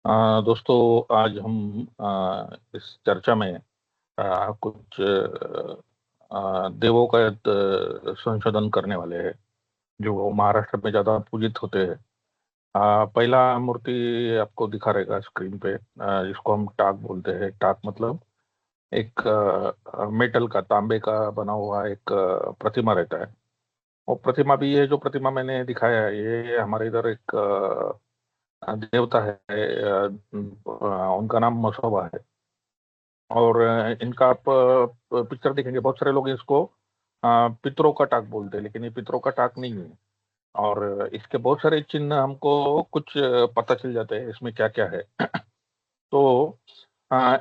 दोस्तों, आज हम इस चर्चा में कुछ देवों का संशोधन करने वाले हैं जो महाराष्ट्र में ज्यादा पूजित होते हैं। पहला मूर्ति आपको दिखा रहेगा स्क्रीन पे, जिसको हम टाक बोलते हैं। टाक मतलब एक मेटल का, तांबे का बना हुआ एक प्रतिमा रहता है। वो प्रतिमा भी, ये जो प्रतिमा मैंने दिखाया है, ये हमारे इधर एक देवता है। उनका नाम मसोबा है। और इनका आप पिक्चर देखेंगे, बहुत सारे लोग इसको पितरों का टाक बोलते हैं, लेकिन ये पितरों का टाक नहीं है। और इसके बहुत सारे चिन्ह हमको कुछ पता चल जाते हैं इसमें क्या क्या है। तो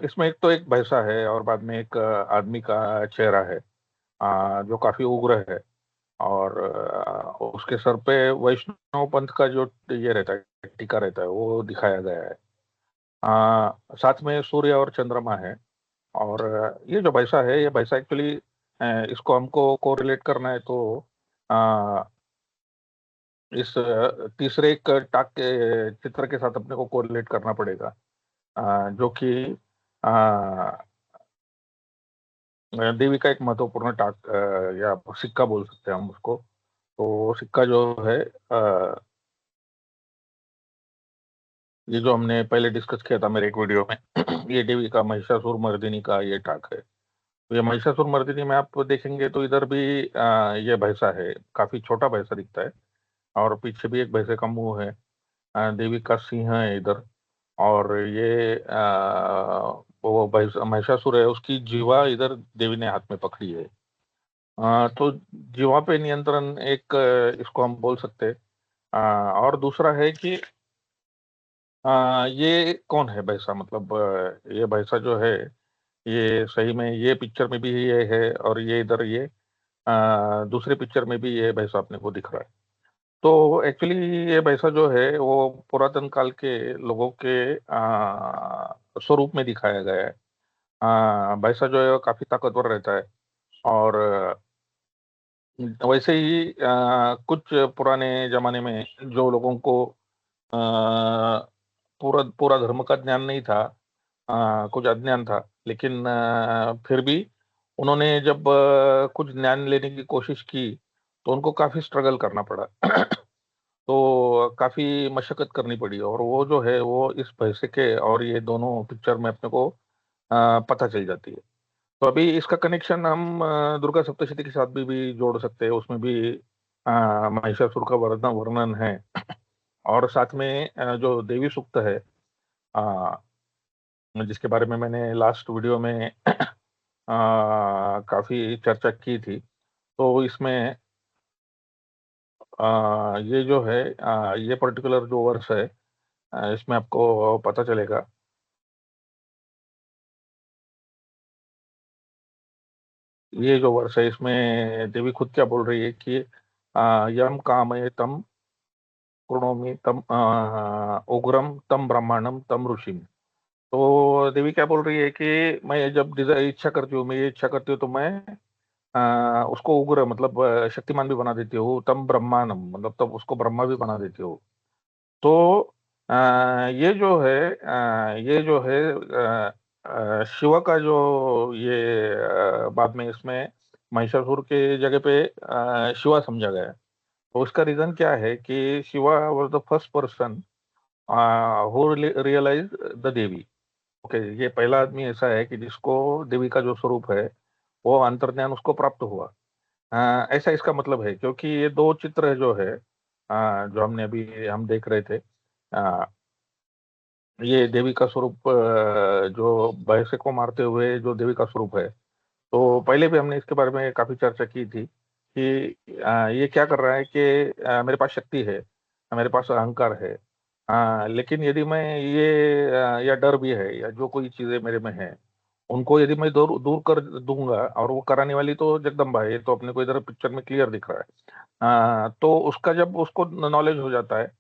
इसमें एक तो एक भैंसा है, और बाद में एक आदमी का चेहरा है जो काफी उग्र है। और उसके सर पे वैष्णव पंथ का जो ये रहता है, टीका रहता है, वो दिखाया गया है। साथ में सूर्य और चंद्रमा है। और ये जो भैंसा है, ये भैंसा एक्चुअली, इसको हमको कोरिलेट करना है तो आ, इस तीसरे एक टाक के चित्र के साथ अपने को कोरिलेट करना पड़ेगा, जो कि आ, देवी का एक महत्वपूर्ण टाक, या सिक्का बोल सकते हैं हम उसको। तो सिक्का जो है, ये जो हमने पहले डिस्कस किया था मेरे एक वीडियो में, ये देवी का महिषासुर मर्दिनी का ये टाक है। तो ये महिषासुर मर्दिनी में आप देखेंगे तो इधर भी ये भैंसा है, काफी छोटा भैंसा दिखता है। और पीछे भी एक भैंसे का मुंह है। देवी का सिंह है इधर। और ये वो महिषासुर है, उसकी जीवा इधर देवी ने हाथ में पकड़ी है। तो जीवा पे नियंत्रण एक, इसको हम बोल सकते हैं। और दूसरा है कि ये कौन है भैंसा, मतलब ये भैंसा जो है, ये सही में ये पिक्चर में भी ये है, और ये इधर ये दूसरे पिक्चर में भी ये भैंसा अपने को दिख रहा है। तो एक्चुअली ये भैंसा जो है वो पुरातन काल के लोगों के स्वरूप में दिखाया गया है। भैंसा जो है वो काफी ताकतवर रहता है। और वैसे ही कुछ पुराने जमाने में जो लोगों को पूरा पूरा धर्म का ज्ञान नहीं था, कुछ अज्ञान था, लेकिन फिर भी उन्होंने जब कुछ ज्ञान लेने की कोशिश की, तो उनको काफी स्ट्रगल करना पड़ा। तो काफी मशक्कत करनी पड़ी, और वो जो है वो इस भैंसे के और ये दोनों पिक्चर में अपने को पता चल जाती है। तो अभी इसका कनेक्शन हम दुर्गा सप्तशती के साथ भी जोड़ सकते हैं। उसमें भी महिषासुर का वर्णन वर्णन है। और साथ में जो देवी सूक्त है, अ, जिसके बारे में मैंने लास्ट वीडियो में काफी चर्चा की थी। तो इसमें ये जो है, ये पर्टिकुलर जो वर्स है, इसमें आपको पता चलेगा। ये जो वर्स है, इसमें देवी खुद क्या बोल रही है कि यम कामये तम कृणोमि तम उग्रम तम ब्रह्मांडम तम ऋषिम। तो देवी क्या बोल रही है कि मैं जब इच्छा करती हूँ, मैं ये इच्छा करती हूँ, तो मैं उसको उग्र मतलब शक्तिमान भी बना देती हूँ, तम ब्रह्मांडम मतलब तब उसको ब्रह्मा भी बना देती हूँ। तो ये जो है, ये जो है शिवा का जो ये बाद में इसमें महिषासुर के जगह पे शिवा समझा गया है। तो उसका रीजन क्या है कि Shiva was the first person who realise the Devi. Okay, ये पहला आदमी ऐसा है कि जिसको देवी का जो स्वरूप है, वो अंतर्ज्ञान उसको प्राप्त हुआ। ऐसा इसका मतलब है, क्योंकि ये दो चित्र है जो है, जो हमने अभी हम देख रहे थे। ये देवी का स्वरूप, जो भैंसे को मारते हुए जो देवी का स्वरूप है। तो पहले भी हमने इसके बारे में काफी चर्चा की थी कि ये क्या कर रहा है कि मेरे पास शक्ति है, मेरे पास अहंकार है। लेकिन यदि मैं ये या डर भी है, या जो कोई चीजें मेरे में है, उनको यदि मैं दूर दूर कर दूंगा, और वो कराने वाली तो जगदम्बा है, ये तो अपने को इधर पिक्चर में क्लियर दिख रहा है। तो उसका जब उसको नॉलेज हो जाता है,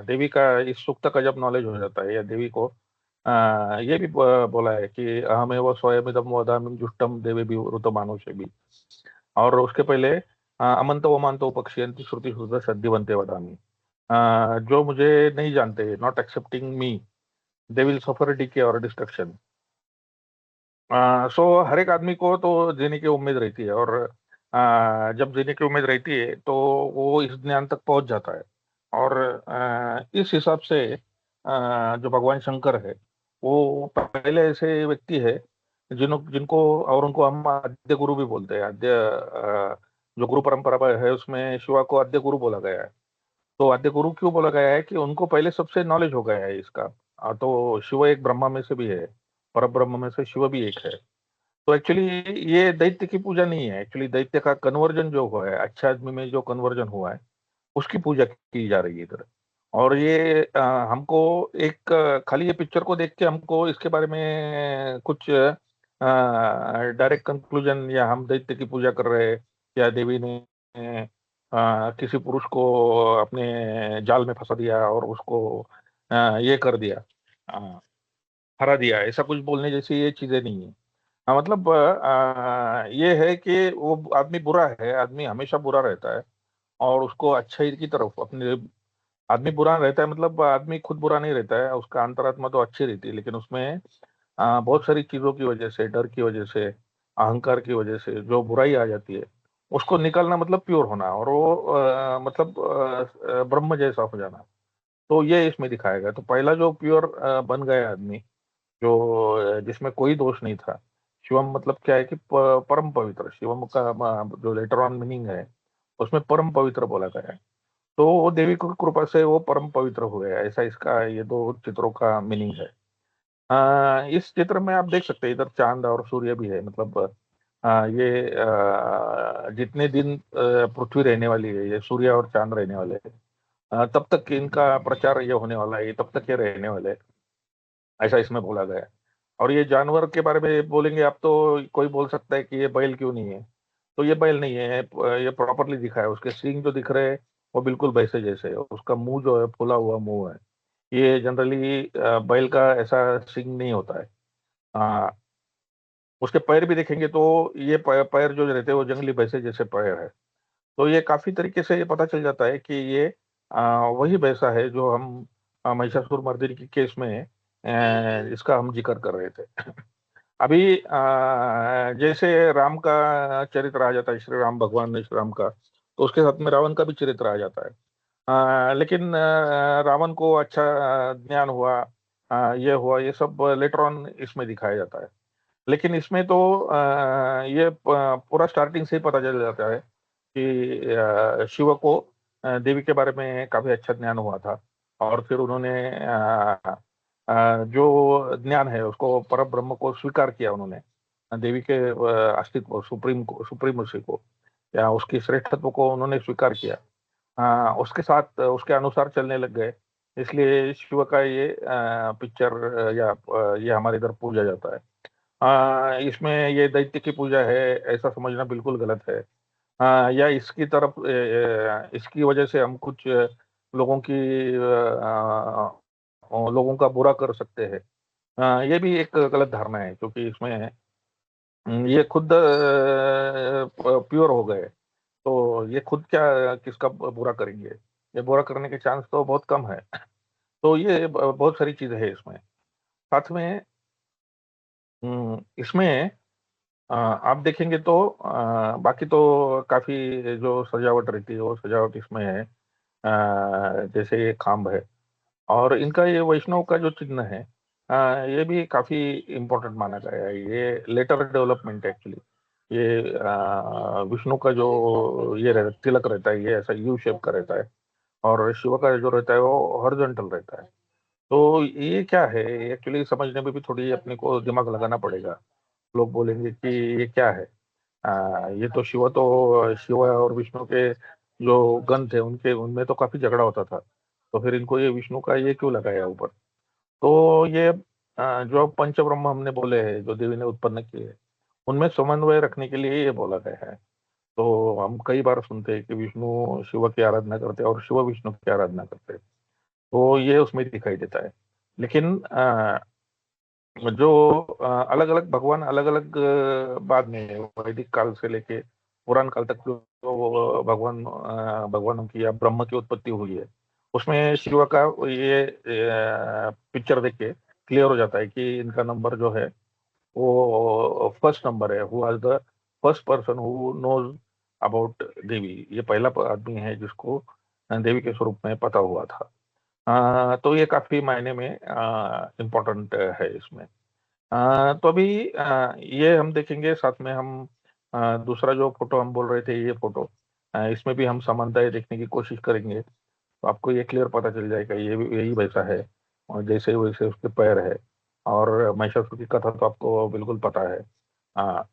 देवी का इस सूक्त का जब नॉलेज हो जाता है, या देवी को ये भी बोला है कि अहमेव स्वयमिदं वदामि जुष्टम देवी विवृत मानुषे। और उसके पहले अमंत वमांतो पक्ष्यन्ति श्रुति श्रुत सद्यवन्ते वदामि। जो मुझे नहीं जानते, not accepting me, they will suffer decay और डिस्ट्रक्शन। सो हर एक आदमी को तो जीने की उम्मीद रहती है, और जब जीने की उम्मीद रहती है तो वो इस ज्ञान तक पहुंच जाता है। और इस हिसाब से जो भगवान शंकर है, वो पहले ऐसे व्यक्ति है जिनको और उनको हम आद्य गुरु भी बोलते हैं। जो गुरु परंपरा है उसमें शिवा को आद्य गुरु बोला गया है। तो आद्य गुरु क्यों बोला गया है कि उनको पहले सबसे नॉलेज हो गया है इसका। तो शिव एक ब्रह्मा में से भी है, पर ब्रह्म में से शिव भी एक है। तो एक्चुअली ये दैत्य की पूजा नहीं है, एक्चुअली दैत्य का कन्वर्जन जो हुआ है, अच्छा आदमी में जो कन्वर्जन हुआ है उसकी पूजा की जा रही है इधर। और ये हमको एक खाली ये पिक्चर को देख के हमको इसके बारे में कुछ डायरेक्ट कंक्लूजन, या हम दैत्य की पूजा कर रहे हैं, या देवी ने किसी पुरुष को अपने जाल में फंसा दिया और उसको ये कर दिया, अ, हरा दिया, ऐसा कुछ बोलने जैसी ये चीजें नहीं है। हाँ, मतलब ये है कि वो आदमी बुरा है, आदमी हमेशा बुरा रहता है, और उसको अच्छाई की तरफ अपने, आदमी बुरा रहता है मतलब आदमी खुद बुरा नहीं रहता है, उसका अंतरात्मा तो अच्छी रहती है, लेकिन उसमें बहुत सारी चीजों की वजह से, डर की वजह से, अहंकार की वजह से जो बुराई आ जाती है, उसको निकालना मतलब प्योर होना, और वो मतलब ब्रह्म जैसा हो जाना। तो ये इसमें दिखाया गया। तो पहला जो प्योर बन गया आदमी, जो जिसमें कोई दोष नहीं था। शिवम मतलब क्या है कि परम पवित्र, शिवम का जो लेटर ऑन मीनिंग है उसमें परम पवित्र बोला गया है। तो वो देवी की कृपा से वो परम पवित्र हुए, ऐसा इसका ये दो चित्रों का मीनिंग है। इस चित्र में आप देख सकते हैं इधर चांद और सूर्य भी है, मतलब ये जितने दिन पृथ्वी रहने वाली है, ये सूर्य और चांद रहने वाले हैं। तब तक इनका प्रचार ये होने वाला है, तब तक ये रहने वाले हैं, ऐसा इसमें बोला गया है। और ये जानवर के बारे में बोलेंगे आप तो कोई बोल सकता है कि ये बैल क्यों नहीं है। तो ये बैल नहीं है, ये प्रॉपरली दिखा है, उसके सींग जो दिख रहे हैं वो बिल्कुल भैंसे जैसे है, उसका मुंह जो है फूला हुआ मुंह है। ये जनरली बैल का ऐसा सींग नहीं होता है। आ, उसके पैर भी देखेंगे तो ये पैर जो रहते हैं वो जंगली भैंसे जैसे पैर है। तो ये काफी तरीके से ये पता चल जाता है कि ये वही भैंसा है जो हम महिषासुर मर्दिनी के केस में इसका हम जिक्र कर रहे थे। अभी जैसे राम का चरित्र आ जाता है, श्री राम भगवान ने श्री राम का, तो उसके साथ में रावण का भी चरित्र आ जाता है। लेकिन रावण को अच्छा ज्ञान हुआ, ये हुआ, ये सब लेटर ऑन इसमें दिखाया जाता है। लेकिन इसमें तो ये पूरा स्टार्टिंग से ही पता चल जाता है कि शिव को देवी के बारे में काफी अच्छा ज्ञान हुआ था। और फिर उन्होंने जो ज्ञान है उसको, पर ब्रह्म को स्वीकार किया उन्होंने, देवी के अस्तित्व, सुप्रीमसी को, या उसकी श्रेष्ठत्व को उन्होंने स्वीकार किया। उसके साथ उसके अनुसार चलने लग गए। इसलिए शिव का ये पिक्चर या ये हमारे इधर पूजा जाता है। इसमें ये दैत्य की पूजा है ऐसा समझना बिल्कुल गलत है। या इसकी तरफ इसकी वजह से हम कुछ लोगों की लोगों का बुरा कर सकते हैं। ये भी एक गलत धारणा है, क्योंकि इसमें ये खुद प्योर हो गए, तो ये खुद क्या किसका बुरा करेंगे, ये बुरा करने के चांस तो बहुत कम है। तो ये बहुत सारी चीजें हैं इसमें। साथ में इसमें आप देखेंगे तो बाकी तो काफी जो सजावट रहती है वो सजावट इसमें है। जैसे ये खाम्ब है, और इनका ये वैष्णव का जो चिन्ह है, ये भी काफी इम्पोर्टेंट माना गया है। ये लेटर डेवलपमेंट एक्चुअली, ये विष्णु का जो ये तिलक रहता है, ये ऐसा यू शेप का रहता है, और शिव का जो रहता है वो हॉरिजॉन्टल रहता है। तो ये क्या है, एक्चुअली समझने में भी थोड़ी अपने को दिमाग लगाना पड़ेगा। लोग बोलेंगे कि ये क्या है, ये तो शिव और विष्णु के जो गण थे उनके उनमें तो काफी झगड़ा होता था, तो फिर इनको ये विष्णु का ये क्यों लगाया ऊपर। तो ये जो पंच ब्रह्म हमने बोले हैं जो देवी ने उत्पन्न किए हैं, उनमें समन्वय रखने के लिए ये बोला गया है। तो हम कई बार सुनते हैं कि विष्णु शिव की आराधना करते हैं और शिव विष्णु की आराधना करते हैं, तो ये उसमें दिखाई देता है। लेकिन जो अलग अलग भगवान अलग अलग बाद में वैदिक काल से लेके पुरान काल तक जो भगवानों की या ब्रह्म की उत्पत्ति हुई है, उसमें शिवा का ये पिक्चर देख के क्लियर हो जाता है कि इनका नंबर जो है वो फर्स्ट नंबर है। Who was the first person who knows about Devi. ये पहला आदमी है जिसको देवी के स्वरूप में पता हुआ था। तो ये काफी मायने में इम्पोर्टेंट है इसमें। तो अभी ये हम देखेंगे साथ में हम दूसरा जो फोटो हम बोल रहे थे ये फोटो, इसमें भी हम समानताएं देखने की कोशिश करेंगे तो आपको ये क्लियर पता चल जाएगा ये भी यही वैसा है और जैसे वैसे उसके पैर है। और महिषासुर की कथा तो आपको बिल्कुल पता है। हाँ,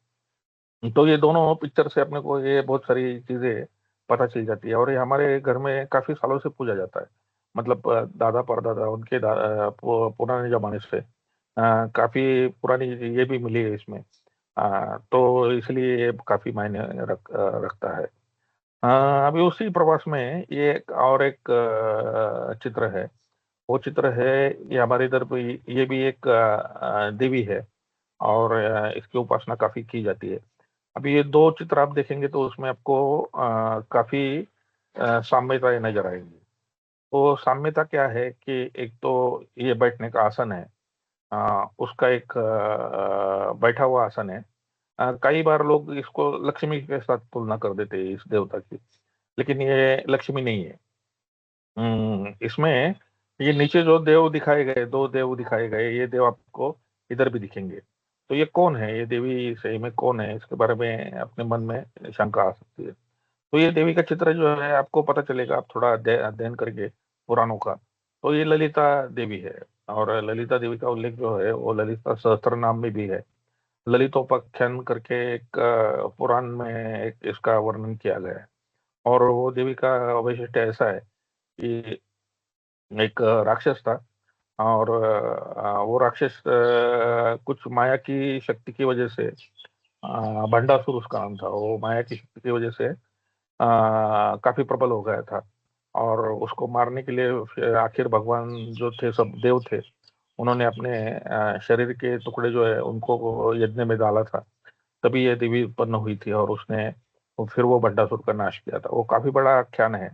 तो ये दोनों पिक्चर से अपने को ये बहुत सारी चीजें पता चल जाती है और ये हमारे घर में काफी सालों से पूजा जाता है। मतलब दादा परदादा उनके पुराने जमाने से काफी पुरानी ये भी मिली है इसमें। तो इसलिए ये काफी मायने रखता है। अभी उसी प्रवास में ये एक और एक चित्र है। वो चित्र है, ये हमारे इधर भी ये भी एक देवी है और इसकी उपासना काफी की जाती है। अभी ये दो चित्र आप देखेंगे तो उसमें आपको काफी साम्यताएं नजर आएंगी। तो साम्यता क्या है कि एक तो ये बैठने का आसन है, उसका एक बैठा हुआ आसन है। कई बार लोग इसको लक्ष्मी के साथ तुलना कर देते हैं इस देवता की, लेकिन ये लक्ष्मी नहीं है। इसमें ये नीचे जो देव दिखाए गए, दो देव दिखाए गए, ये देव आपको इधर भी दिखेंगे। तो ये कौन है, ये देवी सही में कौन है, इसके बारे में अपने मन में शंका आ सकती है। तो ये देवी का चित्र जो है आपको पता चलेगा आप थोड़ा अध्ययन करके पुराणों का। तो ये ललिता देवी है और ललिता देवी का उल्लेख जो है वो ललिता सहस्त्र नाम में भी है। ललितोपाख्यान करके एक पुराण में एक इसका वर्णन किया गया है। और वो देवी का वैशिष्ट्य ऐसा है कि एक राक्षस था और वो राक्षस कुछ माया की शक्ति की वजह से, भंडासुर उसका नाम था, वो माया की शक्ति की वजह से काफी प्रबल हो गया था। और उसको मारने के लिए फिर आखिर भगवान जो थे, सब देव थे, उन्होंने अपने शरीर के टुकड़े जो है उनको यज्ञ में डाला था। तभी ये देवी उत्पन्न हुई थी और उसने फिर वो भंडासुर का नाश किया था। वो काफी बड़ा आख्यान है।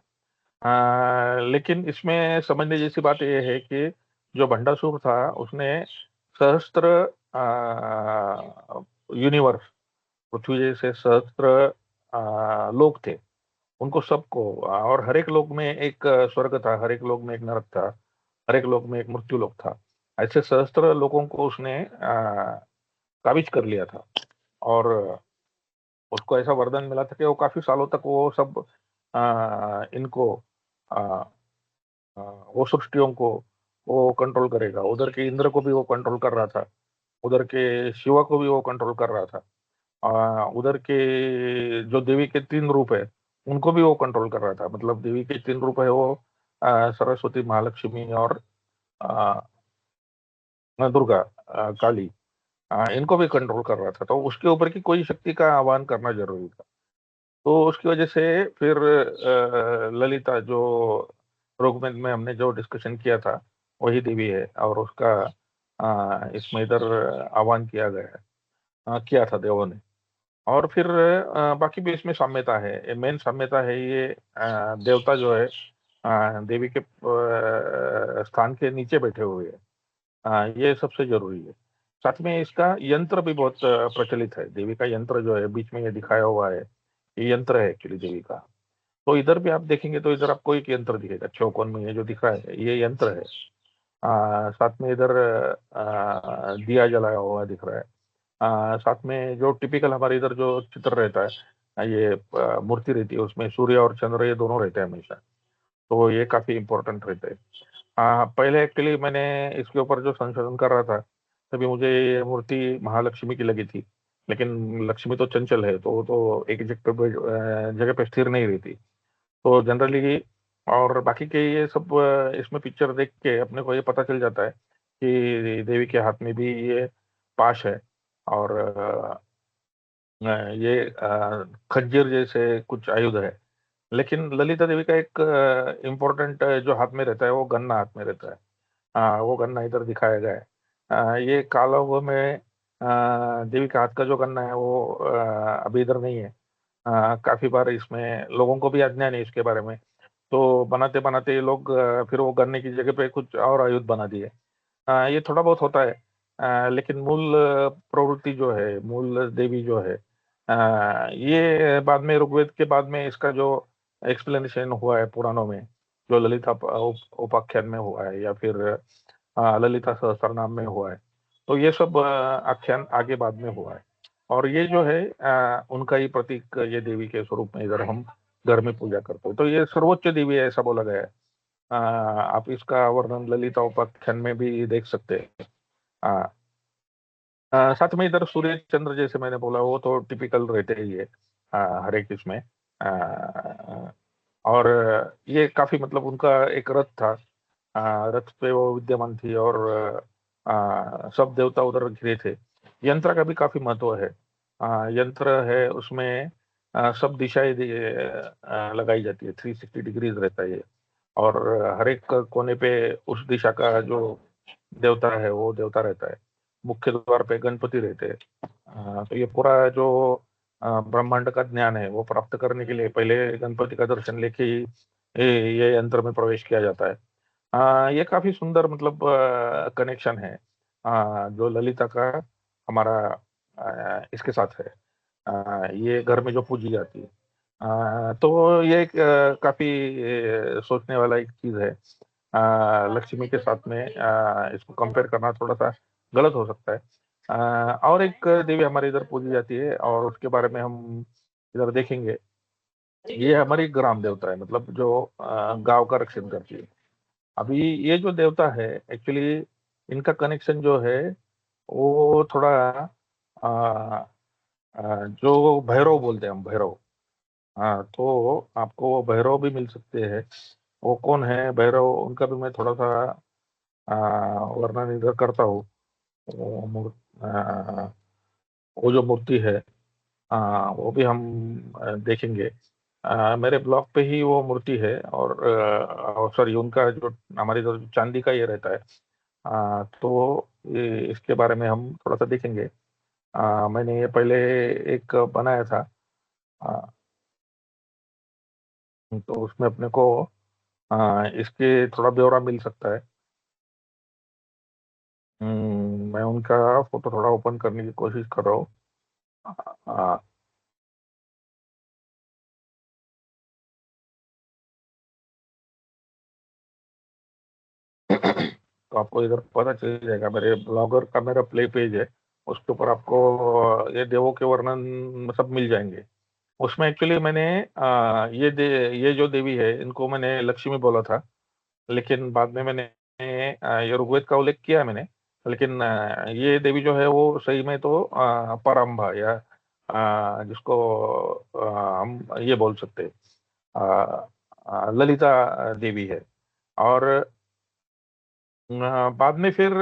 लेकिन इसमें समझने जैसी बात यह है कि जो भंडासुर था उसने सहस्त्र यूनिवर्स, पृथ्वी जैसे सहस्त्र लोक थे, उनको सबको, और हर एक लोक में एक स्वर्ग था, हर एक लोक में एक नरक था, हर एक लोक में एक मृत्यु लोक था। ऐसे सहस्त्र लोगों को उसने काबिज कर लिया था। और उसको ऐसा वरदान मिला था कि वो काफी सालों तक वो सब इनको आ, वो सृष्टियों को वो कंट्रोल करेगा। उधर के इंद्र को भी वो कंट्रोल कर रहा था, उधर के शिवा को भी वो कंट्रोल कर रहा था, उधर के जो देवी के तीन रूप है उनको भी वो कंट्रोल कर रहा था। मतलब देवी के तीन रूप है वो सरस्वती, महालक्ष्मी और आ, दुर्गा, काली, इनको भी कंट्रोल कर रहा था। तो उसके ऊपर की कोई शक्ति का आह्वान करना जरूरी था। तो उसकी वजह से फिर ललिता जो रोगमेद में हमने जो डिस्कशन किया था वही देवी है और उसका इसमें इधर आह्वान किया गया है, किया था देवों ने। और फिर बाकी भी इसमें साम्यता है, मेन साम्यता है ये देवता जो है देवी के स्थान के नीचे बैठे हुए हैं। ये सबसे जरूरी है। साथ में इसका यंत्र भी बहुत प्रचलित है। देवी का यंत्र जो है बीच में ये दिखाया हुआ है, ये यंत्र है एक्चुअली देवी का। तो इधर भी आप देखेंगे तो इधर आपको एक यंत्र दिखेगा, चौकोन में ये जो दिख रहा है ये यंत्र है। साथ में इधर दिया जलाया हुआ दिख रहा है। साथ में जो टिपिकल हमारे इधर जो चित्र रहता है, ये मूर्ति रहती है उसमें सूर्य और चंद्र ये दोनों रहते हैं हमेशा। तो ये काफी इंपॉर्टेंट रहते हैं। पहले एक्चुअली मैंने इसके ऊपर जो संशोधन कर रहा था तभी मुझे ये मूर्ति महालक्ष्मी की लगी थी। लेकिन लक्ष्मी तो चंचल है, तो वो तो एक जगह पे स्थिर नहीं रहती। तो जनरली और बाकी के ये सब इसमें पिक्चर देख के अपने को ये पता चल जाता है कि देवी के हाथ में भी ये पाश है और ये खंजीर जैसे कुछ आयुध है। लेकिन ललिता देवी का एक इम्पोर्टेंट जो हाथ में रहता है वो गन्ना हाथ में रहता है। वो गन्ना इधर दिखाया गया है। ये काला हुआ में देवी का हाथ का जो गन्ना है वो अभी इधर नहीं है। काफी बार इसमें लोगों को भी अज्ञान है इसके बारे में। तो बनाते बनाते ये लोग फिर वो गन्ने की जगह पे कुछ और आयुध बना दिए। ये थोड़ा बहुत होता है। लेकिन मूल प्रवृत्ति जो है, मूल देवी जो है, ये बाद में ऋग्वेद के बाद में इसका जो एक्सप्लेनेशन हुआ है पुराणों में, जो ललिता उपाख्यान में हुआ है या फिर ललिता सहस्त्रनाम में हुआ है, तो ये सब आख्यान आगे बाद में हुआ है। और ये जो है उनका ही प्रतीक, ये देवी के स्वरूप में इधर हम घर में पूजा करते हैं। तो ये सर्वोच्च देवी है ऐसा बोला गया है। आप इसका वर्णन ललिता उपाख्यान में भी देख सकते हैं। आ, साथ में इधर सूर्य चंद्र जैसे मैंने बोला वो तो टिपिकल रहते ही है हर एक इसमें। और ये काफी मतलब उनका एक रथ था। रथ पे वो विद्यमान थी और सब देवता उधर घिरे थे। यंत्र का भी काफी महत्व है। यंत्र है उसमें, सब दिशाएं लगाई जाती है, 360 डिग्रीज रहता है ये। और हर एक कोने पे उस दिशा का जो देवता है वो देवता रहता है। मुख्य द्वार पे गणपति रहते हैं। तो ये पूरा जो ब्रह्मांड का ज्ञान है वो प्राप्त करने के लिए पहले गणपति का दर्शन लेके ही ये यंत्र में प्रवेश किया जाता है। ये काफी सुंदर मतलब कनेक्शन है जो ललिता का हमारा इसके साथ है। ये घर में जो पूजी जाती है। तो ये एक काफी सोचने वाला एक चीज है। लक्ष्मी के साथ में इसको कंपेयर करना थोड़ा सा गलत हो सकता है। और एक देवी हमारे इधर पूजी जाती है और उसके बारे में हम इधर देखेंगे। ये हमारी ग्राम देवता है, मतलब जो गांव का रक्षण करती है। अभी ये जो देवता है एक्चुअली, इनका कनेक्शन जो है वो थोड़ा जो भैरव बोलते हैं हम, भैरव। हाँ, तो आपको वो भैरव भी मिल सकते हैं। वो कौन है भैरव, उनका भी मैं थोड़ा सा वर्णन इधर करता हूँ। वो वो जो मूर्ति है वो भी हम देखेंगे। मेरे ब्लॉग पे ही वो मूर्ति है। और सॉरी, उनका जो हमारे इधर चांदी का ये रहता है। तो इसके बारे में हम थोड़ा सा देखेंगे। मैंने ये पहले एक बनाया था। आ, तो उसमें अपने को इसके थोड़ा ब्यौरा मिल सकता है। मैं उनका फोटो थोड़ा ओपन करने की कोशिश कर रहा हूँ। आ, तो आपको इधर पता चल जाएगा, मेरे ब्लॉगर का मेरा प्ले पेज है, उसके ऊपर आपको ये देवों के वर्णन सब मिल जाएंगे। उसमें एक्चुअली मैंने ये जो देवी है इनको मैंने लक्ष्मी बोला था। लेकिन बाद में मैंने ये ऋग्वेद का उल्लेख किया मैंने। लेकिन ये देवी जो है वो सही में तो पराम्बा या जिसको हम ये बोल सकते हैं, ललिता देवी है। और बाद में फिर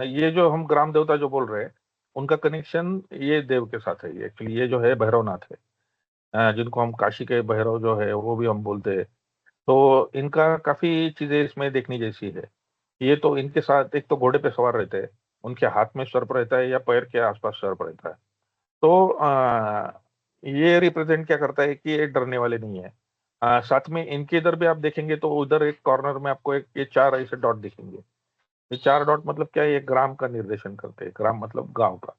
ये जो हम ग्राम देवता जो बोल रहे हैं उनका कनेक्शन ये देव के साथ है। ये एक्चुअली ये जो है भैरवनाथ है, जिनको हम काशी के भैरव जो है वो भी हम बोलते हैं। तो इनका काफी चीजें इसमें देखने जैसी है। ये तो इनके साथ एक तो घोड़े पे सवार रहते हैं, उनके हाथ में सर्प रहता है या पैर के आसपास सर्प रहता है। तो ये रिप्रेजेंट क्या करता है कि ये डरने वाले नहीं है। साथ में इनके इधर भी आप देखेंगे तो उधर एक कॉर्नर में आपको एक ये चार ऐसे डॉट दिखेंगे। ये चार डॉट मतलब क्या है, ये ग्राम का निर्देशन करते हैं। ग्राम मतलब गांव का।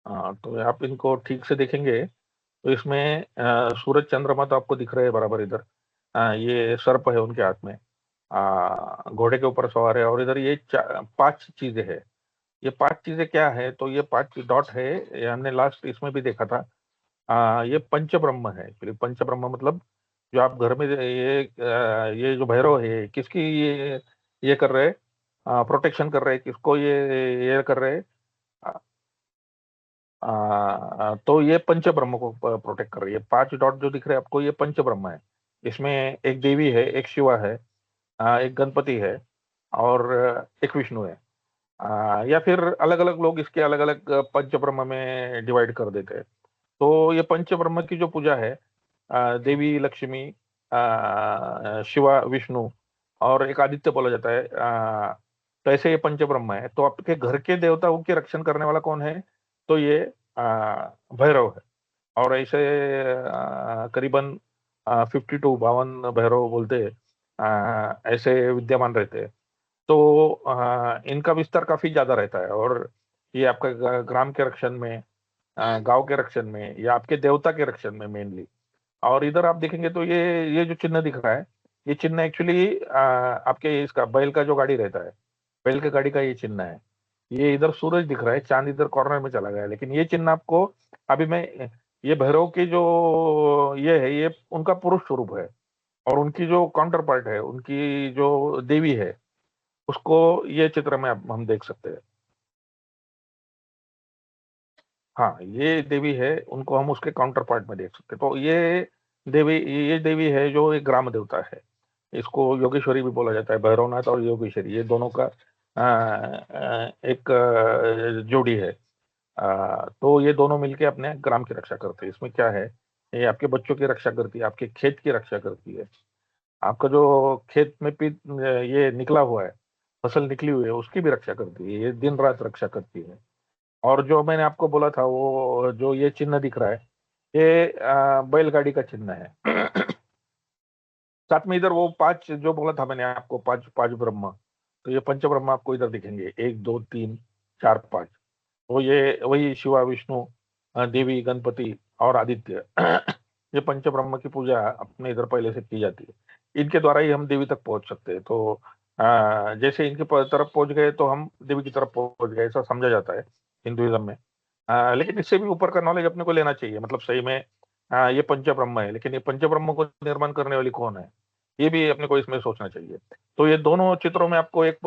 आ, तो आप इनको ठीक से देखेंगे तो इसमें सूरज चंद्रमा तो आपको दिख रहे हैं बराबर इधर। ये सर्प है उनके हाथ में। घोड़े के ऊपर सवार है और इधर ये पांच चीजें हैं। ये पांच चीजें क्या है, तो ये पांच डॉट है। ये हमने लास्ट इसमें भी देखा था। ये पंच ब्रह्म है। फिर पंच ब्रह्म मतलब जो आप घर में ये जो भैरव है किसकी ये कर रहे हैं, प्रोटेक्शन कर रहे हैं, किसको ये कर रहे हैं। तो ये पंच ब्रह्म को प्रोटेक्ट कर रही है। पांच डॉट जो दिख रहे हैं आपको ये पंच ब्रह्म है। इसमें एक देवी है, एक शिवा है, एक गणपति है और एक विष्णु है। या फिर अलग अलग लोग इसके अलग अलग पंच ब्रह्म में डिवाइड कर देते हैं। तो ये पंच ब्रह्म की जो पूजा है, देवी लक्ष्मी, शिवा, विष्णु और एक आदित्य बोला जाता है। तो ऐसे ये पंचब्रह्म है। तो आपके घर के देवताओं के रक्षण करने वाला कौन है? तो ये भैरव है। और ऐसे करीबन 52 52 भैरव बोलते हैं, ऐसे विद्यमान रहते हैं। तो इनका विस्तार काफी ज्यादा रहता है। और ये आपका ग्राम के रक्षण में, गांव के रक्षण में, या आपके देवता के रक्षण में मेनली। और इधर आप देखेंगे तो ये जो चिन्ह दिख रहा है, ये चिन्ह एक्चुअली आपके इसका बैल का जो गाड़ी रहता है, बैल के गाड़ी का ये चिन्ह है। ये इधर सूरज दिख रहा है, चांद इधर कॉर्नर में चला गया है, लेकिन ये चिन्ह आपको अभी मैं, ये भैरव की जो ये है, ये उनका पुरुष स्वरूप है। और उनकी जो काउंटर पार्ट है, उनकी जो देवी है, उसको ये चित्र में हम देख सकते हैं। हाँ, ये देवी है, उनको हम उसके काउंटर पार्ट में देख सकते हैं। तो देवी ये देवी है जो एक ग्राम देवता है। इसको योगेश्वरी भी बोला जाता है। भैरवनाथ और योगेश्वरी, ये दोनों का एक जोड़ी है। तो ये दोनों मिलके अपने ग्राम की रक्षा करते हैं। इसमें क्या है, ये आपके बच्चों की रक्षा करती है, आपके खेत की रक्षा करती है, आपका जो खेत में ये निकला हुआ है, फसल निकली हुई है, उसकी भी रक्षा करती है। ये दिन रात रक्षा करती है। और जो मैंने आपको बोला था, वो जो ये चिन्ह दिख रहा है, ये बैलगाड़ी का चिन्ह है। साथ में इधर वो पांच जो बोला था मैंने आपको, पांच पांच ब्रह्म, तो ये पंच ब्रह्म आपको इधर दिखेंगे, एक दो तीन चार पांच। तो ये वही शिवा, विष्णु, देवी, गणपति और आदित्य। ये पंच ब्रह्म की पूजा अपने इधर पहले से की जाती है। इनके द्वारा ही हम देवी तक पहुंच सकते हैं। तो जैसे इनके तरफ पहुंच गए तो हम देवी की तरफ पहुंच गए, ऐसा समझा जाता है हिंदुइज्म में। लेकिन इससे भी ऊपर का नॉलेज अपने को लेना चाहिए, मतलब सही में ये पंच ब्रह्म है, लेकिन ये पंच ब्रह्म को निर्माण करने वाली कौन है, ये भी अपने को इसमें सोचना चाहिए। तो ये दोनों चित्रों में आपको एक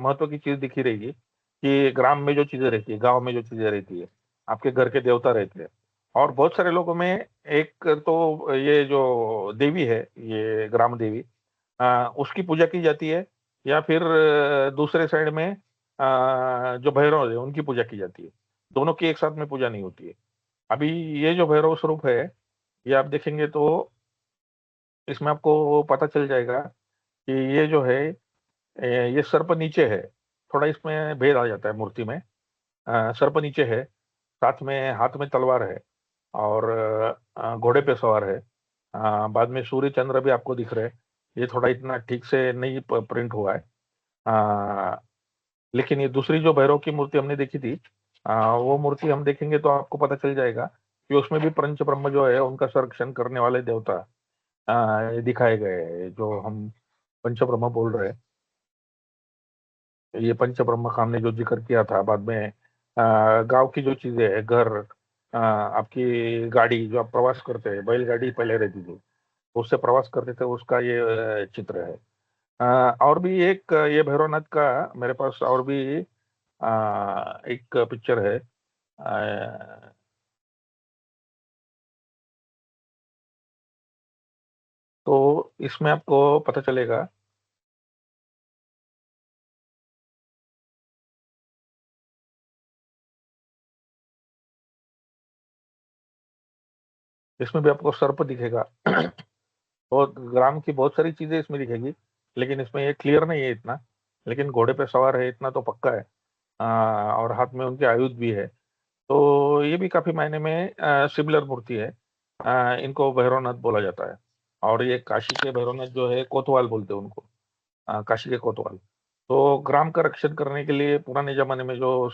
महत्व की चीज दिखी रहेगी कि ग्राम में जो चीजें रहती है, गांव में जो चीजें रहती है, आपके घर के देवता रहते हैं। और बहुत सारे लोगों में एक तो ये जो देवी है, ये ग्राम देवी, उसकी पूजा की जाती है। या फिर दूसरे साइड में जो भैरव है, उनकी पूजा की जाती है। दोनों की एक साथ में पूजा नहीं होती है। अभी ये जो भैरव स्वरूप है, ये आप देखेंगे तो इसमें आपको पता चल जाएगा कि ये जो है, ये सर्प नीचे है। थोड़ा इसमें भेद आ जाता है मूर्ति में। सर्प नीचे है, साथ में हाथ में तलवार है, और घोड़े पे सवार है। बाद में सूर्य चंद्र भी आपको दिख रहे हैं। ये थोड़ा इतना ठीक से नहीं प्रिंट हुआ है। लेकिन ये दूसरी जो भैरव की मूर्ति हमने देखी थी, वो मूर्ति हम देखेंगे तो आपको पता चल जाएगा कि उसमें भी पंच ब्रह्म जो है, उनका संरक्षण करने वाले देवता ये दिखाए गए हैं, जो हम पंच ब्रह्म बोल रहे हैं। ये पंच ब्रह्म का हमने जो जिक्र किया था। बाद में गांव की जो चीजें है, घर, आपकी गाड़ी, जो आप प्रवास करते हैं, बैलगाड़ी पहले रहती थी, उससे प्रवास करते थे, उसका ये चित्र है। और भी एक ये भैरवनाथ का मेरे पास और भी एक पिक्चर है। अ, तो इसमें आपको पता चलेगा, इसमें भी आपको सर्प दिखेगा। बहुत ग्राम की बहुत सारी चीजें इसमें दिखेगी, लेकिन इसमें ये क्लियर नहीं है इतना। लेकिन घोड़े पे सवार है, इतना तो पक्का है। और हाथ में उनके आयुध भी है। तो ये भी काफी मायने में सिमिलर मूर्ति है। इनको भैरवनाथ बोला जाता है। और ये काशी के भैरवनाथ जो है, कोतवाल बोलते हैं उनको, काशी के कोतवाल। तो ग्राम का रक्षण करने के लिए पुराने जमाने में जो